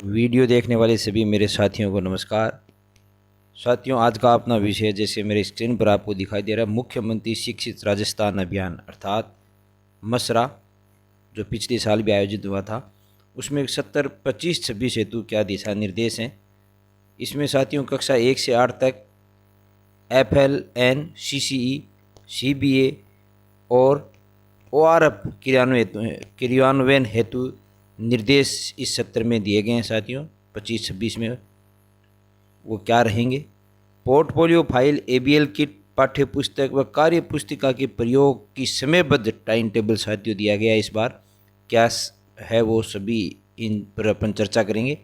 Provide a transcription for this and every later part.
Video देखने वाले सभी मेरे साथियों को नमस्कार। साथियों, आज का अपना विषय जैसे मेरे स्क्रीन पर आपको दिखाई दे रहा है, मुख्यमंत्री शिक्षित राजस्थान अभियान अर्थात मसरा, जो पिछले साल भी आयोजित हुआ था। उसमें 70, 25, 26 हेतु क्या दिशा निर्देश हैं। इसमें साथियों कक्षा 1 से 8 तक FLN, CCE, CBA और ORF क्रियान्वयन हेतु निर्देश इस सत्र में दिए गए हैं। साथियों 25-26 में वो क्या रहेंगे? पोर्टफोलियो फाइल, ABL किट, पाठ्य पुस्तक व कार्य पुस्तिका के प्रयोग की समयबद्ध टाइम टेबल साथियों दिया गया है। इस बार क्या है वो सभी इन पर अपन चर्चा करेंगे।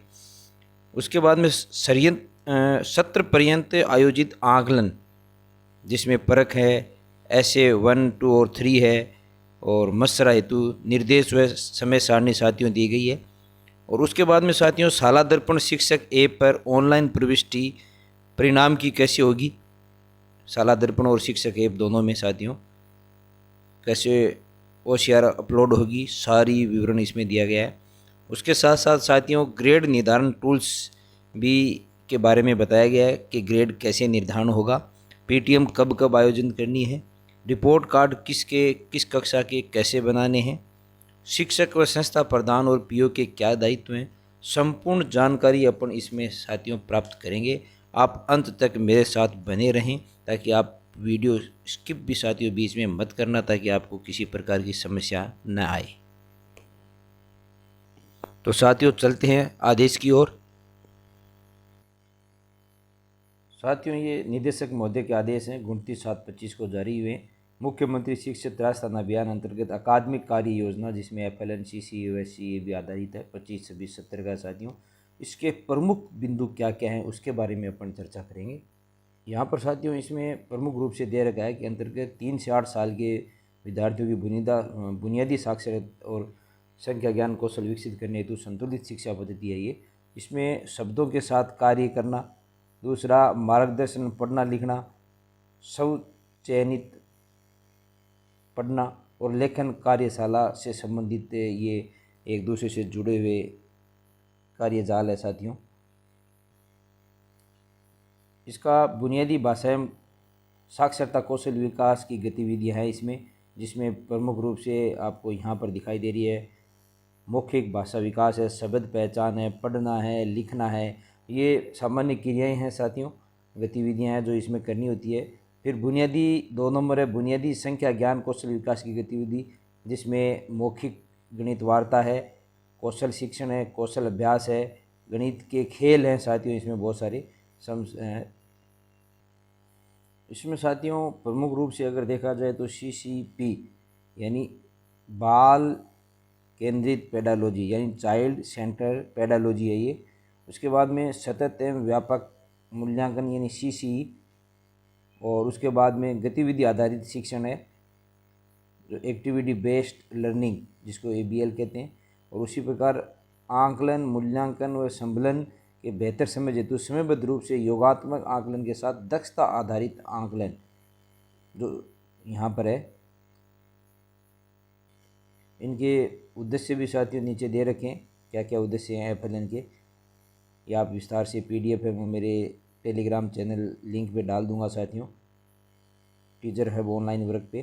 उसके बाद में सत्र पर्यंत आयोजित आकलन, जिसमें परख है, ऐसे 1, 2 और 3 है, और मसरा हेतु निर्देश व समय सारणी साथियों दी गई है। और उसके बाद में साथियों शाला दर्पण शिक्षक ऐप पर ऑनलाइन प्रविष्टि परिणाम की कैसे होगी। शाला दर्पण और शिक्षक ऐप दोनों में साथियों कैसे OCR अपलोड होगी, सारी विवरण इसमें दिया गया है। उसके साथ साथ साथियों ग्रेड निर्धारण टूल्स भी के बारे में बताया गया है कि ग्रेड कैसे निर्धारण होगा, PTM कब कब आयोजन करनी है, रिपोर्ट कार्ड किस कक्षा के कैसे बनाने हैं, शिक्षक व संस्था प्रधान और PO के क्या दायित्व हैं। संपूर्ण जानकारी अपन इसमें साथियों प्राप्त करेंगे। आप अंत तक मेरे साथ बने रहें ताकि आप वीडियो स्किप भी साथियों बीच में मत करना, ताकि आपको किसी प्रकार की समस्या न आए। तो साथियों चलते हैं आदेश की ओर। साथियों ये निदेशक महोदय के आदेश हैं 29/7/25 को जारी हुए। मुख्यमंत्री शिक्षित राजस्थान अभियान अंतर्गत अकादमिक कार्य योजना, जिसमें FLN, CCE व CA भी आधारित है, 25, 26, 70 का साथियों। इसके प्रमुख बिंदु क्या क्या हैं उसके बारे में अपन चर्चा करेंगे। यहाँ पर साथियों इसमें प्रमुख रूप से दे रखा है कि अंतर्गत 3 से 8 साल के विद्यार्थियों की बुनियादी साक्षरता और संख्या ज्ञान कौशल विकसित करने हेतु संतुलित शिक्षा पद्धति है ये। इसमें शब्दों के साथ कार्य करना, दूसरा मार्गदर्शन, पढ़ना लिखना, स्वचयनित पढ़ना और लेखन कार्यशाला से संबंधित ये एक दूसरे से जुड़े हुए कार्यजाल है साथियों। इसका बुनियादी भाषा एवं साक्षरता कौशल विकास की गतिविधियाँ हैं इसमें, जिसमें प्रमुख रूप से आपको यहाँ पर दिखाई दे रही है मौखिक भाषा विकास है, शब्द पहचान है, पढ़ना है, लिखना है। ये सामान्य क्रियाएं हैं साथियों, गतिविधियां हैं जो इसमें करनी होती है। फिर बुनियादी 2 नंबर है बुनियादी संख्या ज्ञान कौशल विकास की गतिविधि, जिसमें मौखिक गणित वार्ता है, कौशल शिक्षण है, कौशल अभ्यास है, गणित के खेल हैं साथियों। इसमें बहुत सारे इसमें साथियों प्रमुख रूप से अगर देखा जाए तो CCP यानी बाल केंद्रित पेडालॉजी यानी चाइल्ड सेंटर पेडालॉजी है ये। उसके बाद में सतत एवं व्यापक मूल्यांकन यानी CCE, और उसके बाद में गतिविधि आधारित शिक्षण है जो एक्टिविटी बेस्ड लर्निंग जिसको ABL कहते हैं। और उसी प्रकार आकलन, मूल्यांकन व संबलन के बेहतर समझ हेतु समयबद्ध रूप से योगात्मक आकलन के साथ दक्षता आधारित आकलन जो यहाँ पर है। इनके उद्देश्य भी साथियों नीचे दे रखें, क्या क्या उद्देश्य हैं FLN के, ये आप विस्तार से PDF है वो मेरे टेलीग्राम चैनल लिंक पे डाल दूंगा साथियों, टीचर हब ऑनलाइन वर्क पे,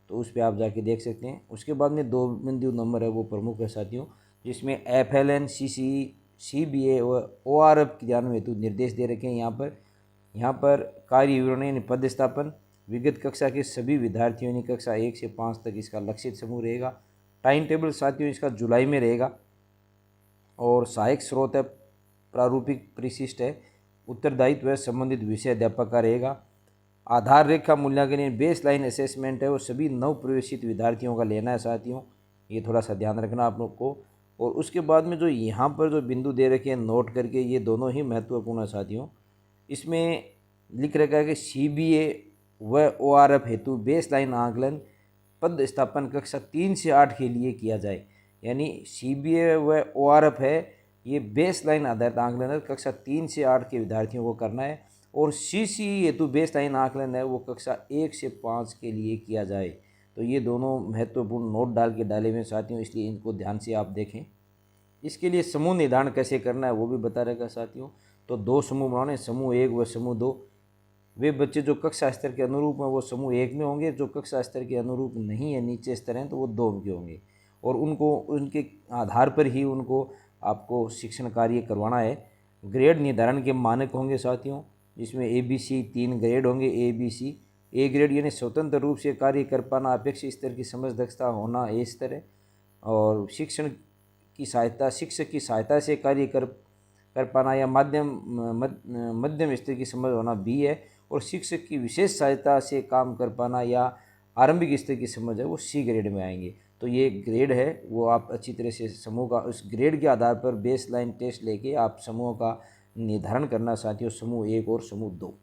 तो उस पर आप जाके देख सकते हैं। उसके बाद में 2 बिंदु नंबर है वो प्रमुख है साथियों, जिसमें FLN, CCE, CBA और ORF क्रियान्वयन हेतु निर्देश दे रखे हैं। यहाँ पर कार्य विवरण यानी पदस्थापन, विगत कक्षा के सभी विद्यार्थियों यानी कक्षा 1 से 5 तक इसका लक्षित समूह रहेगा। टाइम टेबल साथियों इसका जुलाई में रहेगा। और सहायक स्रोत है प्रारूपिक परिशिष्ट है, उत्तरदायित्व है संबंधित विषय अध्यापक का रहेगा। आधार रेखा मूल्यांकन बेस लाइन असेसमेंट है वो सभी नव प्रवेशित विद्यार्थियों का लेना है साथियों, ये थोड़ा सा ध्यान रखना आप लोग को। और उसके बाद में जो यहाँ पर जो बिंदु दे रखे हैं नोट करके, ये दोनों ही महत्वपूर्ण है साथियों। इसमें लिख रखा है कि CBA व ORF हेतु बेस लाइन आकलन पद स्थापन कक्षा 3 से 8 के लिए किया जाए। यानी CBA व ORF है ये बेस लाइन आधारित आकलन है, कक्षा 3 से 8 के विद्यार्थियों को करना है। और CCE हेतु बेस लाइन आकलन है वो कक्षा 1 से 5 के लिए किया जाए। तो ये दोनों महत्वपूर्ण नोट डाल के डाले हुए साथियों, इसलिए इनको ध्यान से आप देखें। इसके लिए समूह निर्धारण कैसे करना है वो भी बता रहेगा साथियों। तो 2 समूह बनाने, समूह 1 व समूह 2। वे बच्चे जो कक्षा स्तर के अनुरूप हैं वो समूह 1 में होंगे, जो कक्षा स्तर के अनुरूप नहीं है, नीचे स्तर हैं, तो वो 2 के होंगे। और उनको उनके आधार पर ही उनको आपको शिक्षण कार्य करवाना है। ग्रेड निर्धारण के मानक होंगे साथियों, जिसमें ABC 3 ग्रेड होंगे। ABC ए ग्रेड यानी स्वतंत्र रूप से कार्य कर पाना, अपेक्षित स्तर की समझ दक्षता होना, ए स्तर है। और शिक्षक की सहायता से कार्य कर पाना या मध्यम स्तर की समझ होना, बी है। और शिक्षक की विशेष सहायता से काम कर पाना या आरंभिक स्तर की समझ है, वो सी ग्रेड में आएंगे। तो ये ग्रेड है, वो आप अच्छी तरह से समूह का उस ग्रेड के आधार पर बेस लाइन टेस्ट लेके आप समूह का निर्धारण करना साथियों, समूह 1 और समूह 2।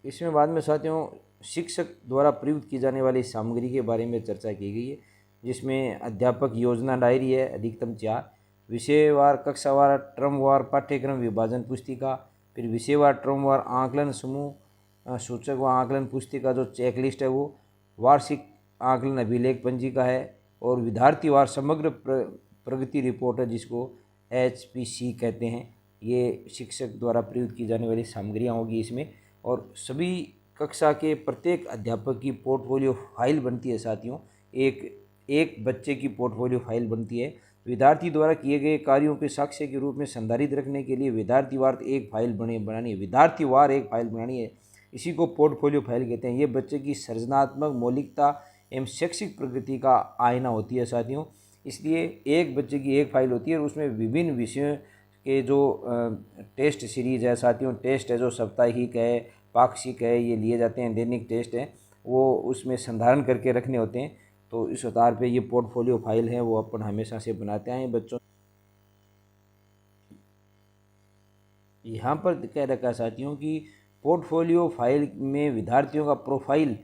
इसमें बाद में साथियों शिक्षक द्वारा प्रयुक्त की जाने वाली सामग्री के बारे में चर्चा की गई है, जिसमें अध्यापक योजना डायरी है अधिकतम 4, विषयवार कक्षावार ट्रमवार पाठ्यक्रम विभाजन पुस्तिका, फिर विषयवार ट्रमवार आकलन समूह सूचक व आकलन पुस्तिका जो चेकलिस्ट है वो, वार्षिक आकलन अभिलेख पंजिका है, और विद्यार्थीवार समग्र प्रगति रिपोर्ट है जिसको HPC कहते हैं। ये शिक्षक द्वारा प्रयुक्त की जाने वाली सामग्रियाँ होगी इसमें। और सभी कक्षा के प्रत्येक अध्यापक की पोर्टफोलियो फाइल बनती है साथियों, एक बच्चे की पोर्टफोलियो फाइल बनती है। विद्यार्थी द्वारा किए गए कार्यों के साक्ष्य के रूप में संधारित रखने के लिए विद्यार्थीवार एक फाइल बनानी है, विद्यार्थीवार एक फाइल बनानी है, इसी को पोर्टफोलियो फाइल कहते हैं। ये बच्चे की सृजनात्मक मौलिकता एवं शैक्षिक प्रगति का आईना होती है साथियों। इसलिए एक बच्चे की एक फाइल होती है और उसमें विभिन्न विषयों के जो टेस्ट सीरीज है साथियों, टेस्ट है जो साप्ताहिक है, पाक्षिक है, ये लिए जाते हैं, दैनिक टेस्ट हैं, वो उसमें संधारण करके रखने होते हैं। तो इस आधार पे ये पोर्टफोलियो फाइल है वो अपन हमेशा से बनाते आए हैं बच्चों। यहाँ पर कह रखा है साथियों कि पोर्टफोलियो फाइल में विद्यार्थियों का प्रोफाइल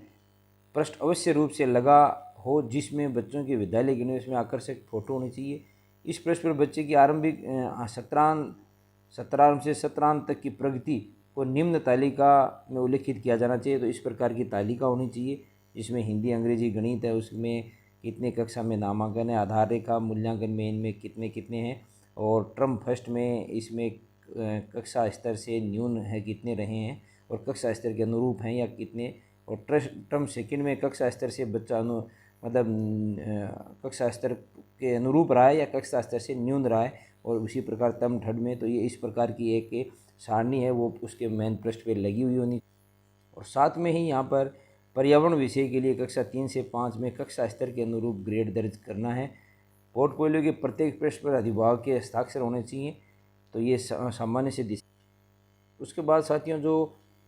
पृष्ठ अवश्य रूप से लगा हो, जिसमें बच्चों के विद्यालय के में आकर्षक फोटो होनी चाहिए। इस पृष्ठ पर बच्चे की आरंभिक सत्रांत से सत्रांत तक की प्रगति को निम्न तालिका में उल्लेखित किया जाना चाहिए। तो इस प्रकार की तालिका होनी चाहिए, जिसमें हिंदी, अंग्रेजी, गणित है, उसमें कितने कक्षा में नामांकन है, आधार रेखा मूल्यांकन में इनमें कितने कितने हैं, और टर्म फर्स्ट में इसमें कक्षा स्तर से न्यून है कितने रहे हैं और कक्षा स्तर के अनुरूप हैं या कितने, और टर्म सेकंड में कक्षा स्तर से बच्चा कक्षा स्तर के अनुरूप रहा है या कक्षा स्तर से न्यून रहा है, और उसी प्रकार टर्म थर्ड में। तो ये इस प्रकार की एक सारणी है वो उसके मेन पृष्ठ पे लगी हुई होनी। और साथ में ही यहाँ पर पर्यावरण विषय के लिए कक्षा 3 से 5 में कक्षा स्तर के अनुरूप ग्रेड दर्ज करना है। पोर्टफोलियो के प्रत्येक पृष्ठ पर अधिभाग के हस्ताक्षर होने चाहिए। तो ये सामान्य से उसके बाद साथियों जो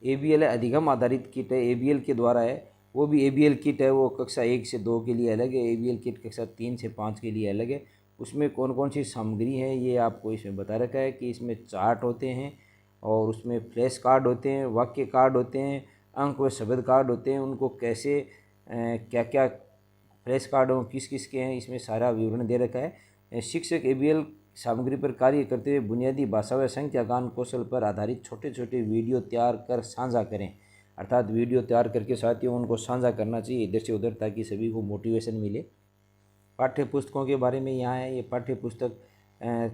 ABL है, अधिगम आधारित किट है, ABL के द्वारा है, वो भी ABL किट है, वो कक्षा 1 से 2 के लिए अलग है, ABL किट कक्षा 3 से 5 के लिए अलग है। उसमें कौन कौन सी सामग्री है ये आपको इसमें बता रखा है कि इसमें चार्ट होते हैं और उसमें फ्लैश कार्ड होते हैं, वाक्य कार्ड होते हैं, अंक व शब्द कार्ड होते हैं। उनको कैसे क्या क्या फ्लैश कार्ड हो, किस किस के हैं, इसमें सारा विवरण दे रखा है। शिक्षक ABL सामग्री पर कार्य करते हुए बुनियादी भाषा व संख्याकान कौशल पर आधारित छोटे छोटे वीडियो तैयार कर साझा करें। अर्थात वीडियो तैयार करके साथियों उनको साझा करना चाहिए इधर से उधर, ताकि सभी को मोटिवेशन मिले। पाठ्य पुस्तकों के बारे में यहाँ है, ये पाठ्य पुस्तक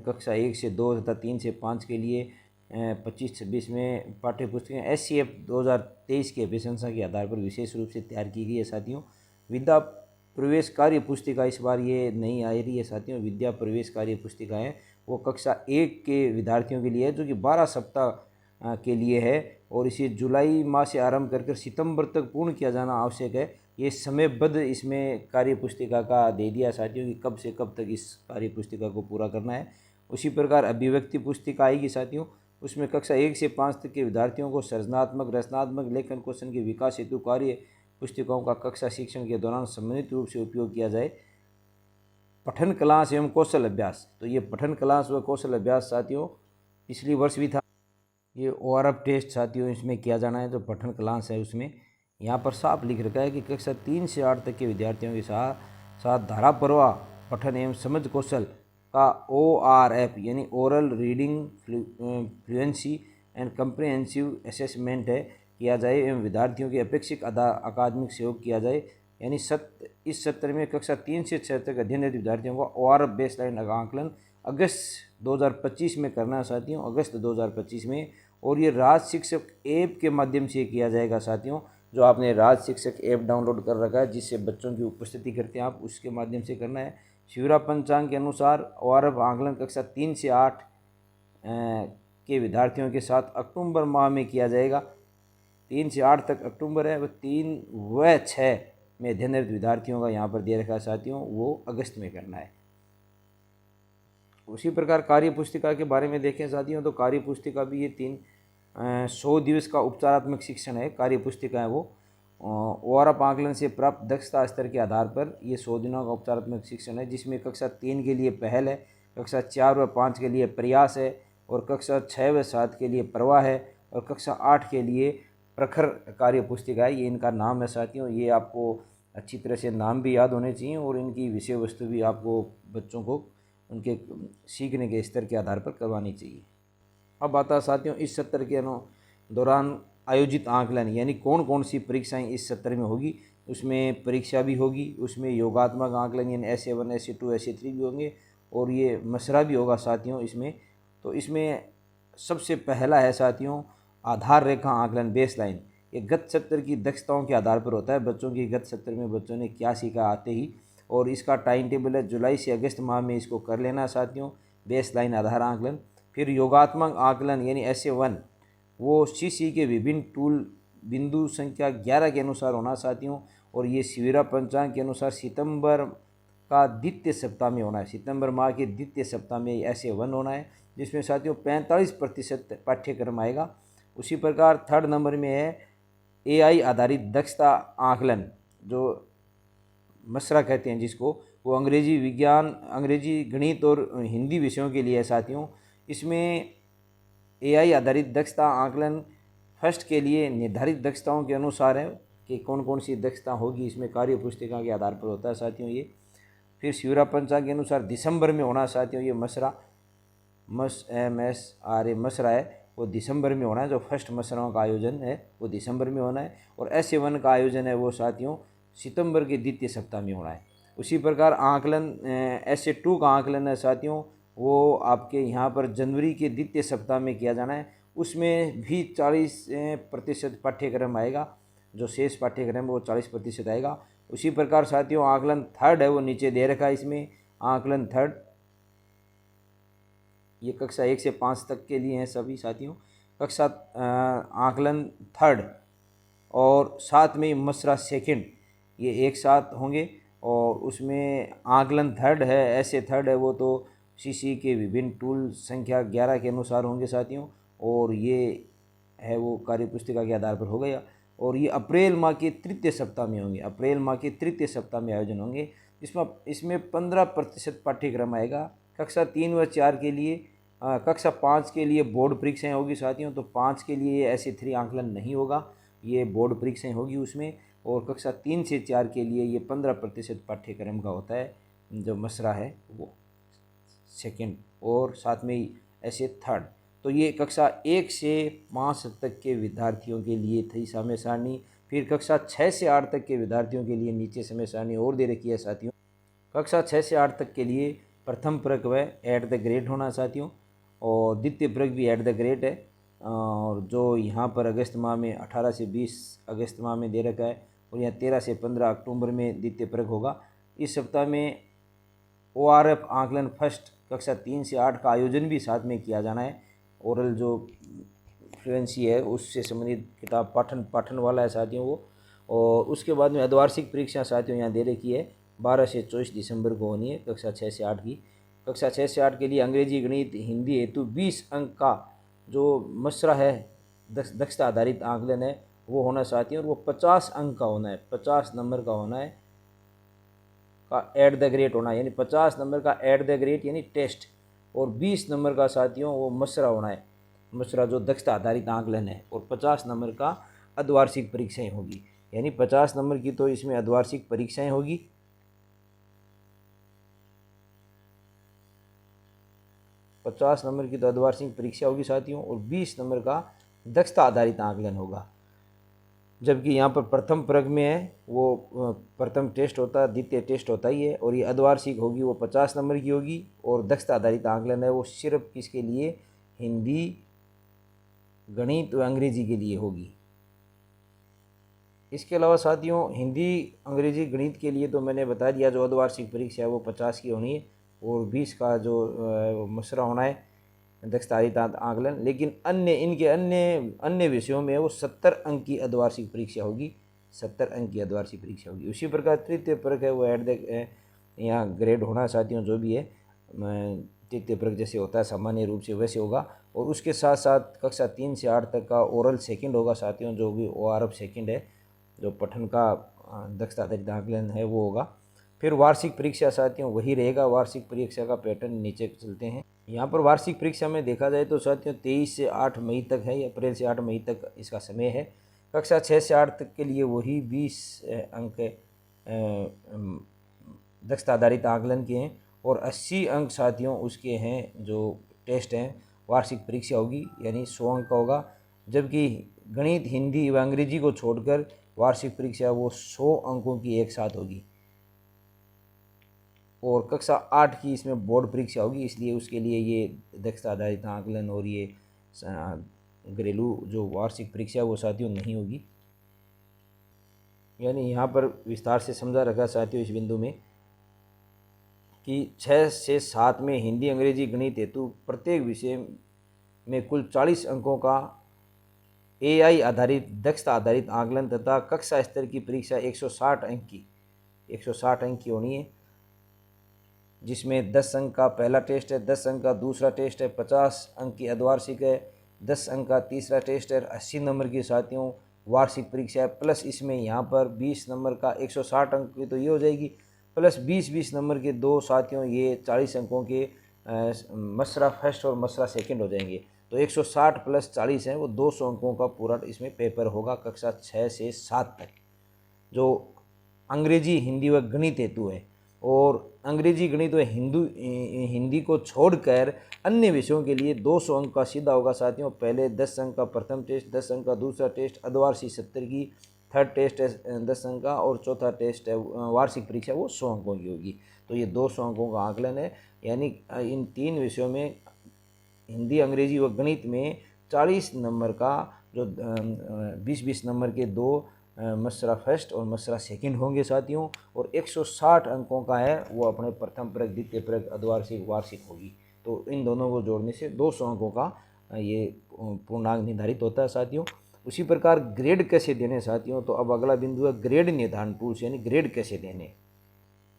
कक्षा 1 से 2 तथा 3 से 5 के लिए 25-26 में पाठ्य पुस्तकें SCF 2023 के अभिशंसा के आधार पर विशेष रूप से तैयार की गई है साथियों। विद्या प्रवेश कार्य पुस्तिका इस बार ये नहीं आ रही है साथियों। विद्या प्रवेश कार्य पुस्तिका है वो कक्षा 1 के विद्यार्थियों के लिए है, जो कि 12 सप्ताह के लिए है, और इसे जुलाई माह से आरंभ कर सितंबर तक पूर्ण किया जाना आवश्यक है। ये समयबद्ध इसमें कार्य पुस्तिका का दे दिया साथियों कि कब से कब तक इस कार्य पुस्तिका को पूरा करना है। उसी प्रकार अभिव्यक्ति पुस्तिका आएगी साथियों, उसमें कक्षा 1 से 5 तक के विद्यार्थियों को सृजनात्मक रचनात्मक लेखन कौशल के विकास हेतु कार्य पुस्तिकाओं का कक्षा शिक्षण के दौरान सम्मिलित रूप से उपयोग किया जाए। पठन क्लास एवं कौशल अभ्यास, तो ये पठन क्लास व कौशल अभ्यास साथियों पिछली वर्ष भी था। ये ORF टेस्ट साथियों इसमें किया जाना है, जो पठन क्लास है उसमें यहाँ पर साफ लिख रखा है कि कक्षा 3 से 8 तक के विद्यार्थियों के साथ धारा प्रवाह पठन एवं समझ कौशल का ORF यानी oral reading fluency and comprehensive assessment है किया जाए, एवं विद्यार्थियों के अपेक्षित अकादमिक सहयोग किया जाए। यानी इस सत्र में कक्षा 3 से 6 तक अध्ययनरत विद्यार्थियों को ORF बेसलाइन आकलन अगस्त 2025 में करना है साथियों, अगस्त 2025 में। और ये राज शिक्षक ऐप के माध्यम से किया जाएगा साथियों। जो आपने राज शिक्षक ऐप डाउनलोड कर रखा है जिससे बच्चों की उपस्थिति करते हैं आप, उसके माध्यम से करना है। शिवरा पंचांग के अनुसार ओआरएफ आकलन कक्षा 3 से 8 के विद्यार्थियों के साथ अक्टूबर माह में किया जाएगा। 3 से 8 तक अक्टूबर है, वह 3 व 6 में अध्ययनरत विद्यार्थियों का यहाँ पर दे रखा है साथियों, वो अगस्त में करना है। उसी प्रकार कार्य पुस्तिका के बारे में देखें साथियों, तो कार्य पुस्तिका भी ये 100 दिवस का उपचारात्मक शिक्षण है। कार्य पुस्तिका है वो ओआरएफ आकलन से प्राप्त दक्षता स्तर के आधार पर ये 100 दिनों का उपचारात्मक शिक्षण है, जिसमें कक्षा 3 के लिए पहल है, कक्षा 4 व 5 के लिए प्रयास है, और कक्षा 6 व 7 के लिए प्रवाह है, और कक्षा 8 के लिए प्रखर कार्य पुस्तिका है। ये इनका नाम है साथियों। ये आपको अच्छी तरह से नाम भी याद होने चाहिए और इनकी विषय वस्तु भी आपको बच्चों को उनके सीखने के स्तर के आधार पर करवानी चाहिए। अब आता है साथियों इस सत्र के दौरान आयोजित आकलन, यानी कौन कौन सी परीक्षाएं इस सत्र में होगी। उसमें परीक्षा भी होगी, उसमें योगात्मक आकलन यानी SA1 SA2 SA3 भी होंगे, और ये मसरा भी होगा साथियों इसमें। तो इसमें सबसे पहला है साथियों आधार रेखा आकलन, बेसलाइन। ये गत सत्र की दक्षताओं के आधार पर होता है, बच्चों की गत सत्र में बच्चों ने क्या सीखा आते ही, और इसका टाइम टेबल है जुलाई से अगस्त माह में इसको कर लेना साथियों, बेसलाइन आधार आकलन। फिर योगात्मक आकलन यानी SA1, वो CC के विभिन्न टूल बिंदु संख्या 11 के अनुसार होना साथियों, और ये शिविरा पंचांग के अनुसार सितंबर का द्वितीय सप्ताह में होना है। सितंबर माह के द्वितीय सप्ताह में SA1 होना है, जिसमें साथियों 45% पाठ्यक्रम आएगा। उसी प्रकार थर्ड नंबर में है AI आधारित दक्षता आकलन, जो मसरा कहते हैं जिसको, वो अंग्रेजी विज्ञान, अंग्रेजी गणित और हिंदी विषयों के लिए है साथियों। इसमें AI आधारित दक्षता आकलन फर्स्ट के लिए निर्धारित दक्षताओं के अनुसार है कि कौन कौन सी दक्षता होगी, इसमें कार्य पुस्तिका के आधार पर होता है साथियों ये। फिर शिवरा पंचांग के अनुसार दिसंबर में होना साथियों ये मसरा, MSRA मसरा है, वो दिसंबर में होना है। जो फर्स्ट मसरों का आयोजन है वो दिसंबर में होना है, और SA1 का आयोजन है वो साथियों सितंबर के द्वितीय सप्ताह में होना है। उसी प्रकार आकलन SA2 का आकलन है साथियों, वो आपके यहाँ पर जनवरी के द्वितीय सप्ताह में किया जाना है। उसमें भी 40% पाठ्यक्रम आएगा, जो शेष पाठ्यक्रम वो 40% आएगा। उसी प्रकार साथियों आकलन थर्ड है, वो नीचे दे रखा है इसमें, आकलन थर्ड ये कक्षा 1 से 5 तक के लिए हैं सभी साथियों। कक्षा आकलन थर्ड और साथ में मसरा सेकंड ये एक साथ होंगे, और उसमें आकलन थर्ड है, ऐसे थर्ड है वो तो CC के विभिन्न टूल संख्या 11 के अनुसार होंगे साथियों, और ये है वो कार्य पुस्तिका के आधार पर हो गया। और ये अप्रैल माह के तृतीय सप्ताह में होंगे, अप्रैल माह के तृतीय सप्ताह में आयोजन होंगे। इसमें 15% पाठ्यक्रम आएगा। कक्षा 3 व 4 के लिए, कक्षा 5 के लिए बोर्ड परीक्षाएँ होगी साथियों, तो 5 के लिए SA3 आकलन नहीं होगा, ये बोर्ड परीक्षाएँ होगी उसमें। और कक्षा 3 से 4 के लिए ये 15% पाठ्यक्रम का होता है, जो मसरा है वो सेकंड, और साथ में ही ऐसे थर्ड। तो ये कक्षा 1 से 5 तक के विद्यार्थियों के लिए थी समय सारणी। फिर कक्षा 6 से 8 तक के विद्यार्थियों के लिए नीचे समय सारणी और दे रखी है साथियों। कक्षा 6 से 8 तक के लिए प्रथम प्रक व एट द ग्रेड होना साथियों, और द्वितीय प्रक भी एट द ग्रेड है। और जो यहाँ पर अगस्त माह में 18 से 20 अगस्त माह में दे रखा है, और यहाँ 13 से 15 अक्टूबर में द्वितीय प्रक होगा। इस सप्ताह में ORF आकलन फर्स्ट कक्षा 3 से 8 का आयोजन भी साथ में किया जाना है। ओरल जो फ्लुएंसी है उससे संबंधित किताब पाठन वाला है साथियों वो। और उसके बाद में अर्धवार्षिक परीक्षा साथियों यहाँ दे रखी है, 12 से 24 दिसंबर को होनी है कक्षा 6 से 8 की। कक्षा 6 से 8 के लिए अंग्रेजी गणित हिंदी हेतु 20 अंक का जो मसरा है दक्षता आधारित आकलन है वो होना साथियों, और वो 50 अंक का होना है, 50 नंबर का होना है, का एट द ग्रेड होना है, यानी 50 नंबर का एट द ग्रेड यानी टेस्ट, और 20 नंबर का साथियों वो मसरा होना है, मसरा जो दक्षता आधारित आकलन है, और 50 नंबर का अर्धवार्षिक परीक्षाएं होगी। यानी 50 नंबर की तो इसमें अर्धवार्षिक परीक्षाएं होगी, 50 नंबर की तो अर्धवार्षिक परीक्षा होगी साथियों, और 20 नंबर का दक्षता आधारित आकलन होगा। जबकि यहाँ पर प्रथम प्रग में है वो प्रथम टेस्ट होता है, द्वितीय टेस्ट होता ही है। और ये अर्धवार्षिक होगी वो 50 नंबर की होगी। और दक्षता आधारित आकलन है वो सिर्फ किसके लिए, हिंदी, गणित व अंग्रेजी के लिए होगी। इसके अलावा साथियों हिंदी, अंग्रेजी, गणित के लिए तो मैंने बता दिया, जो अर्धवार्षिक परीक्षा है वो 50 की होनी है और 20 का जो मसरा होना है दक्षता आधारित आकलन। लेकिन इनके अन्य विषयों में वो 70 अंक की अर्धवार्षिक परीक्षा होगी, 70 अंक की अर्धवार्षिक परीक्षा होगी। उसी प्रकार तृतीय परक है वो यहाँ ग्रेड होना साथियों जो भी है तृतीय परक जैसे होता है सामान्य रूप से वैसे होगा। और उसके साथ साथ कक्षा 3 से 8 तक का ओरल सेकंड होगा साथियों, जो भी ORF सेकंड है, जो पठन का दक्षता आधारित आकलन है वो होगा। फिर वार्षिक परीक्षा साथियों वही रहेगा। वार्षिक परीक्षा का पैटर्न नीचे चलते हैं। यहाँ पर वार्षिक परीक्षा में देखा जाए तो साथियों 23 से 8 मई तक है, अप्रैल से 8 मई तक इसका समय है। कक्षा 6 से 8 तक के लिए वही 20 अंक दक्षता आधारित आकलन के हैं और 80 अंक साथियों उसके हैं जो टेस्ट हैं, वार्षिक परीक्षा होगी यानी 100 अंक का होगा। जबकि गणित, हिंदी व अंग्रेजी को छोड़कर वार्षिक परीक्षा वो 100 अंकों की एक साथ होगी। और कक्षा 8 की इसमें बोर्ड परीक्षा होगी, इसलिए उसके लिए ये दक्षता आधारित आकलन और ये घरेलू जो वार्षिक परीक्षा वो साथियों नहीं होगी। यानी यहाँ पर विस्तार से समझा रखा साथियों इस बिंदु में कि 6 से 7 में हिंदी, अंग्रेजी, गणित हेतु प्रत्येक विषय में कुल 40 अंकों का AI आधारित दक्षता आधारित आकलन तथा कक्षा स्तर की परीक्षा 160 अंक की होनी है, जिसमें 10 अंक का पहला टेस्ट है, 10 अंक का दूसरा टेस्ट है, 50 अंक की अर्धवार्षिक है, 10 अंक का तीसरा टेस्ट है, 80 नंबर की साथियों वार्षिक परीक्षा है। प्लस इसमें यहाँ पर 20 नंबर का 160 अंक की तो ये हो जाएगी, प्लस 20 नंबर के दो साथियों ये 40 अंकों के मसरा फर्स्ट और मसरा सेकंड हो जाएंगे। तो 160 प्लस 40 है वो 200 अंकों का पूरा इसमें पेपर होगा कक्षा 6 से 7 तक, जो अंग्रेजी, हिंदी व गणित हेतु है। और अंग्रेजी, गणित व हिंदी को छोड़कर अन्य विषयों के लिए 200 अंक का सीधा होगा साथियों। पहले 10 अंक का प्रथम टेस्ट, 10 अंक का दूसरा टेस्ट, अर्धवार्षिक 70 की, थर्ड टेस्ट है 10 अंक का और चौथा टेस्ट है वार्षिक परीक्षा वो 100 अंकों की होगी। तो ये 200 अंकों का आकलन है। यानी इन 3 विषयों में हिंदी, अंग्रेजी व गणित में 40 नंबर का जो 20 नंबर के दो मसरा फर्स्ट और मसरा सेकंड होंगे साथियों। और 160 अंकों का है वो अपने प्रथम परक, द्वितीय परक, अर्धवार्षिक, वार्षिक होगी। तो इन दोनों को जोड़ने से 200 अंकों का ये पूर्णांक निर्धारित होता है साथियों। उसी प्रकार ग्रेड कैसे देने साथियों, तो अब अगला बिंदु है ग्रेड निर्धारण टूल्स, यानी ग्रेड कैसे देने।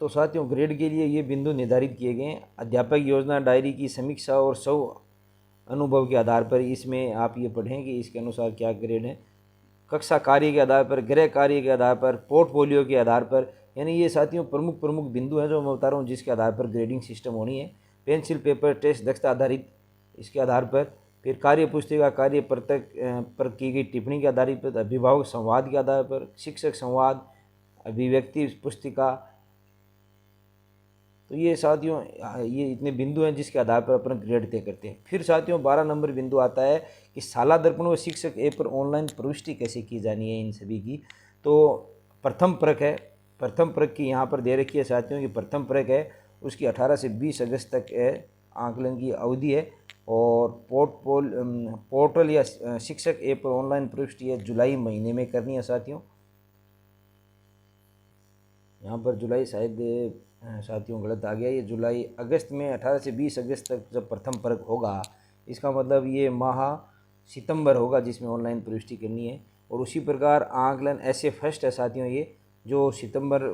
तो साथियों ग्रेड के लिए ये बिंदु निर्धारित किए गए हैं। अध्यापक योजना डायरी की समीक्षा और अनुभव के आधार पर इसमें आप ये पढ़ें कि इसके अनुसार क्या ग्रेड है। कक्षा कार्य के आधार पर, गृह कार्य के आधार पर, पोर्टफोलियो के आधार पर, यानी ये साथियों प्रमुख बिंदु हैं जो मैं बता रहा हूँ जिसके आधार पर ग्रेडिंग सिस्टम होनी है। पेंसिल पेपर टेस्ट दक्षता आधारित इसके आधार पर, फिर कार्य पुस्तिका, कार्य पत्रक पर की गई टिप्पणी के आधार पर, अभिभावक संवाद के आधार पर, शिक्षक संवाद, अभिव्यक्ति पुस्तिका। तो ये साथियों ये इतने बिंदु हैं जिसके आधार पर अपन ग्रेड तय करते हैं। फिर साथियों 12 नंबर बिंदु आता है कि शाला दर्पण व शिक्षक ऐप पर ऑनलाइन प्रविष्टि कैसे की जानी है इन सभी की। तो प्रथम परक है, प्रथम परक की यहाँ पर दे रखी है साथियों की प्रथम परक है उसकी 18 से 20 अगस्त तक है आकलन की अवधि है। और पोर्टल या शिक्षक ऐप पर ऑनलाइन प्रविष्टि है जुलाई महीने में करनी है साथियों। यहाँ पर जुलाई शायद साथियों गलत आ गया, ये जुलाई, अगस्त में 18 से 20 अगस्त तक जब प्रथम परक होगा, इसका मतलब ये माह सितंबर होगा जिसमें ऑनलाइन प्रविष्टि करनी है। और उसी प्रकार आकलन ऐसे फर्स्ट है साथियों ये जो सितंबर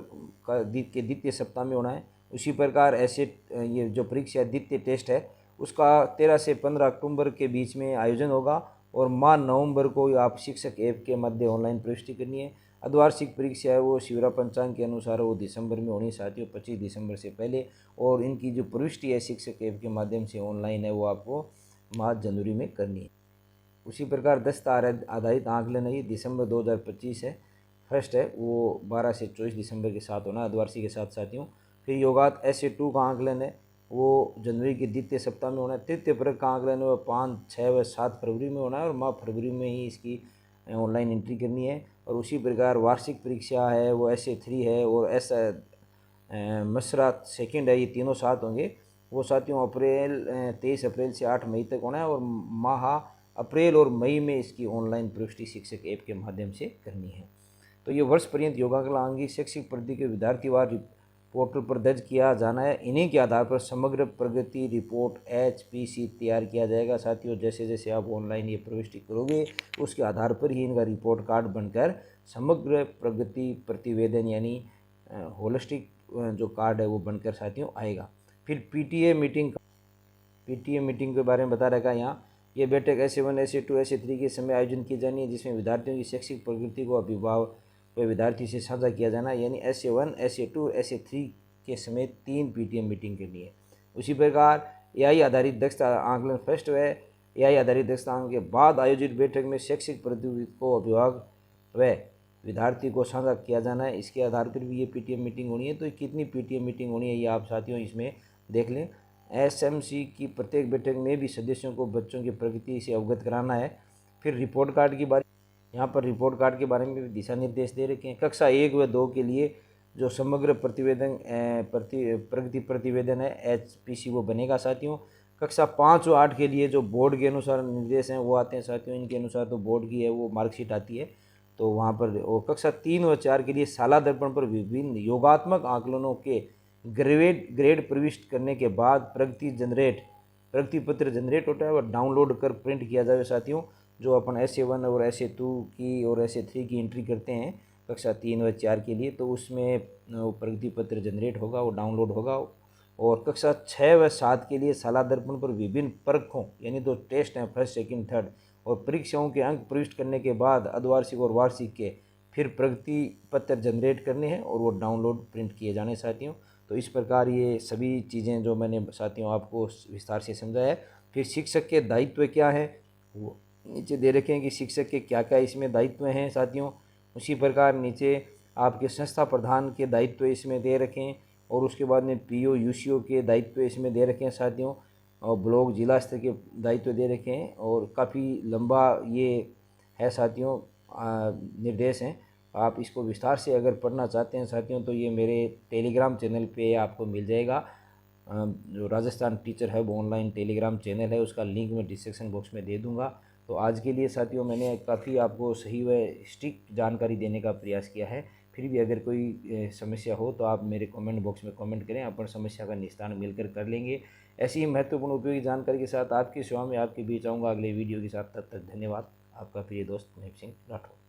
का के द्वितीय सप्ताह में होना है। उसी प्रकार ऐसे ये जो परीक्षा द्वितीय टेस्ट है उसका 13 से 15 अक्टूबर के बीच में आयोजन होगा। और माह नवंबर को आप शिक्षक ऐप के मध्य ऑनलाइन प्रविष्टि करनी है। अर्धवार्षिक परीक्षा है वो शिवरा पंचांग के अनुसार वो दिसंबर में होनी साथियों, 25 दिसंबर से पहले। और इनकी जो प्रविष्टि है शिक्षक ऐप के माध्यम से ऑनलाइन है वो आपको माह जनवरी में करनी है। उसी प्रकार दक्षता आधारित आकलन है ये दिसंबर 2025 है, फर्स्ट है वो 12 से 24 दिसंबर के साथ होना अर्धवार्षिक के साथ साथियों। फिर योगात SA2 का आकलन है वो जनवरी के द्वितीय सप्ताह में होना है। तृतीय परक का आकलन है वो 5, 6 व 7 फरवरी में होना है और माह फरवरी में ही इसकी ऑनलाइन एंट्री करनी है। और उसी प्रकार वार्षिक परीक्षा है वो SA3 है और मसरा सेकंड है, ये तीनों साथ होंगे। वो साथियों 23 अप्रैल से 8 मई तक होना है और माह अप्रैल और मई में इसकी ऑनलाइन प्रविष्टि शिक्षक ऐप के माध्यम से करनी है। तो ये वर्ष पर्यंत योगांगी शैक्षिक प्रगति के विद्यार्थीवार पोर्टल पर दर्ज किया जाना है। इन्हीं के आधार पर समग्र प्रगति रिपोर्ट HPC तैयार किया जाएगा। साथियों जैसे जैसे आप ऑनलाइन ये प्रविष्टि करोगे उसके आधार पर ही इनका रिपोर्ट कार्ड बनकर समग्र प्रगति प्रतिवेदन यानी होलिस्टिक जो कार्ड है वो बनकर साथियों आएगा। फिर PTA मीटिंग के बारे में बता रखा है यहाँ। ये बैठक SA1 SA2 SA3 के समय आयोजन की जानी है, जिसमें विद्यार्थियों की शैक्षिक प्रगति को अभिभावक व विद्यार्थी से साझा किया जाना है। यानी SA1 SA2 SA3 के समय 3 PTA मीटिंग करनी है। उसी प्रकार AI आधारित दक्षता आंकलन फर्स्ट व AI आधारित दक्षता आंकलन के बाद आयोजित बैठक में शैक्षिक प्रगति को अभिभावक व विद्यार्थी को साझा किया जाना है। इसके आधार पर भी ये PTA मीटिंग होनी है। तो कितनी PTA मीटिंग होनी है ये आप साथियों इसमें देख लें। SMC की प्रत्येक बैठक में भी सदस्यों को बच्चों की प्रगति से अवगत कराना है। फिर रिपोर्ट कार्ड की बारे यहाँ पर रिपोर्ट कार्ड के बारे में भी दिशा निर्देश दे रखे हैं। कक्षा 1 व 2 के लिए जो समग्र प्रगति प्रतिवेदन है HPC वो बनेगा साथियों। कक्षा 5 व 8 के लिए जो बोर्ड के अनुसार निर्देश हैं वो आते हैं साथियों। इनके अनुसार तो बोर्ड की है वो मार्कशीट आती है तो वहाँ पर। और कक्षा 3 व 4 के लिए साला दर्पण पर विभिन्न योगात्मक आकलनों के ग्रेड प्रविष्ट करने के बाद प्रगति पत्र जनरेट होता है और डाउनलोड कर प्रिंट किया जाए साथियों। जो अपन SA1 और SA2 की और SA3 की एंट्री करते हैं कक्षा 3 व 4 के लिए, तो उसमें वो प्रगति पत्र जनरेट होगा, वो डाउनलोड होगा। और कक्षा 6 व 7 के लिए साला दर्पण पर विभिन्न परीक्षों यानी तो टेस्ट हैं फर्स्ट सेकंड थर्ड और परीक्षाओं के अंक प्रविष्ट करने के बाद अर्धवार्षिक और वार्षिक के फिर प्रगति पत्र जनरेट करने हैं और वो डाउनलोड प्रिंट किए जाने साथियों। तो इस प्रकार ये सभी चीज़ें जो मैंने साथियों आपको विस्तार से समझाया है। फिर शिक्षक के दायित्व क्या है वो नीचे दे रखे हैं कि शिक्षक के क्या क्या इसमें दायित्व हैं साथियों। उसी प्रकार नीचे आपके संस्था प्रधान के दायित्व इसमें दे रखे हैं और उसके बाद में PO UCO के दायित्व इसमें दे रखे हैं साथियों और ब्लॉक जिला स्तर के दायित्व दे रखे हैं। और काफ़ी लंबा ये है साथियों निर्देश हैं। आप इसको विस्तार से अगर पढ़ना चाहते हैं साथियों तो ये मेरे टेलीग्राम चैनल पे आपको मिल जाएगा। जो Rajasthan teacher hub online Telegram channel है उसका लिंक मैं डिस्क्रिप्शन बॉक्स में दे दूंगा। तो आज के लिए साथियों मैंने काफ़ी आपको सही व स्ट्रिक्ट जानकारी देने का प्रयास किया है। फिर भी अगर कोई समस्या हो तो आप मेरे कमेंट बॉक्स में कमेंट करें, अपन समस्या का निस्तारण मिलकर कर लेंगे। ऐसी ही महत्वपूर्ण उपयोगी जानकारी के साथ आपकी सेवा में आपके बीच आऊँगा अगले वीडियो के साथ। तब तक धन्यवाद। आपका प्रिय दोस्त मुनीब सिंह राठौर।